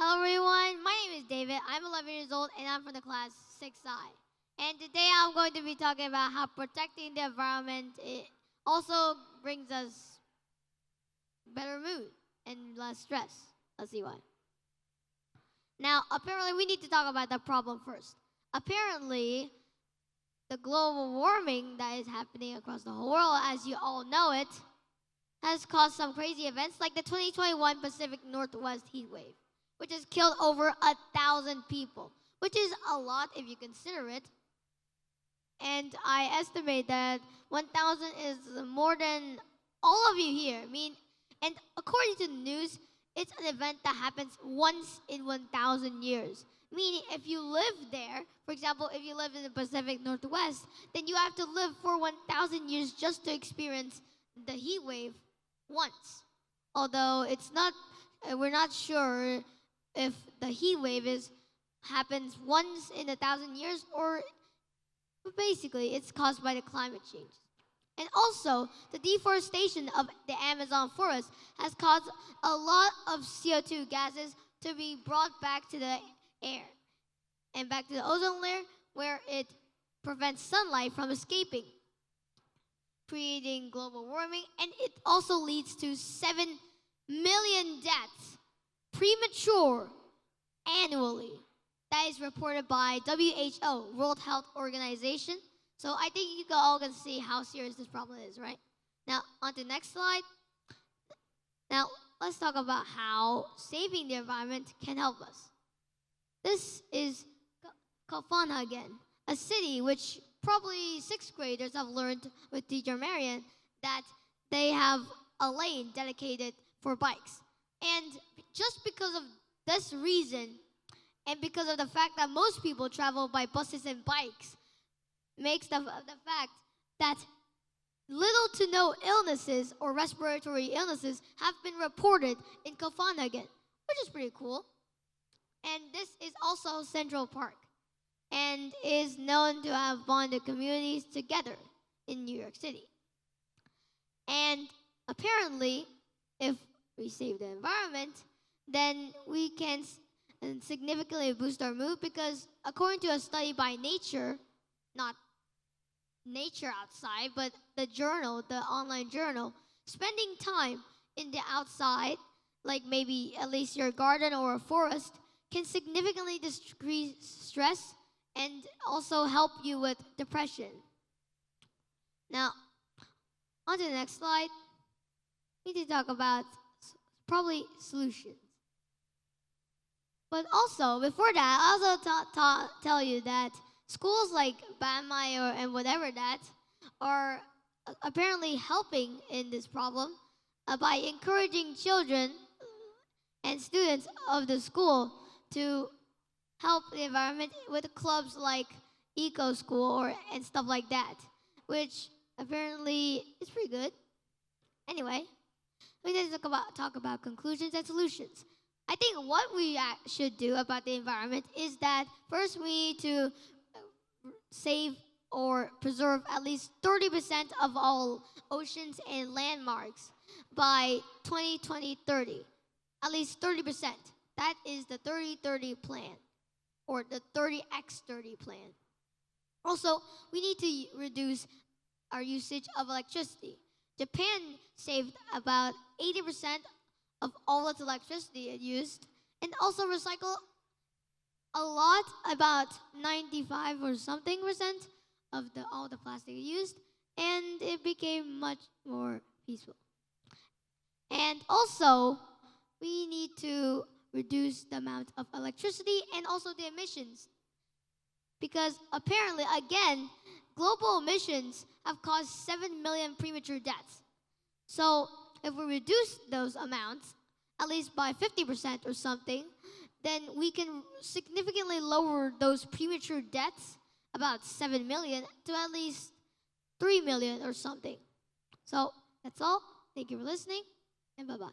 Hello everyone, my name is David. I'm 11 years old and I'm from the class 6I. And today I'm going to be talking about how protecting the environment also brings us better mood and less stress. Let's see why. Now, apparently we need to talk about the problem first. Apparently, the global warming that is happening across the whole world, as you all know it, has caused some crazy events like the 2021 Pacific Northwest heat wave, which has killed over 1,000 people, which is a lot if you consider it. And I estimate that 1,000 is more than all of you here. And according to the news, it's an event that happens once in 1,000 years. Meaning, if you live there, for example, if you live in the Pacific Northwest, then you have to live for 1,000 years just to experience the heat wave once. Although we're not sure if the heat wave happens once in 1,000 years, or basically it's caused by the climate change. And also, the deforestation of the Amazon forest has caused a lot of CO2 gases to be brought back to the air and back to the ozone layer, where it prevents sunlight from escaping, creating global warming. And it also leads to 7 million deaths premature annually. That is reported by WHO, World Health Organization. So I think you all can see how serious this problem is, right? Now, on to the next slide. Now, let's talk about how saving the environment can help us. This is Copenhagen, a city which probably 6th graders have learned with teacher Marian that they have a lane dedicated for bikes. And just because of this reason, and because of the fact that most people travel by buses and bikes, makes the fact that little to no illnesses or respiratory illnesses have been reported in Copenhagen, which is pretty cool. And this is also Central Park and is known to have bonded communities together in New York City. And apparently, if we save the environment, then we can significantly boost our mood, because according to a study by Nature, not Nature outside, but the journal, the online journal, spending time in the outside, like maybe at least your garden or a forest, can significantly decrease stress and also help you with depression. Now, on to the next slide. We need to talk about probably solutions. But also, before that, I also tell you that schools like Ban Mai and whatever that are apparently helping in this problem by encouraging children and students of the school to help the environment with clubs like Eco School and stuff like that, which apparently is pretty good. Anyway, we need to talk about conclusions and solutions. I think what we should do about the environment is that first we need to save or preserve at least 30% of all oceans and landmarks by 2030. At least 30%. That is the 30-30 plan, or the 30x30 plan. Also, we need to reduce our usage of electricity. Japan saved about 80% of all its electricity it used, and also recycle a lot, about 95 or something percent of all the plastic it used, and it became much more peaceful. And also, we need to reduce the amount of electricity and also the emissions, because apparently, again, global emissions have caused 7 million premature deaths. So if we reduce those amounts, at least by 50% or something, then we can significantly lower those premature deaths, about 7 million, to at least 3 million or something. So that's all. Thank you for listening, and bye-bye.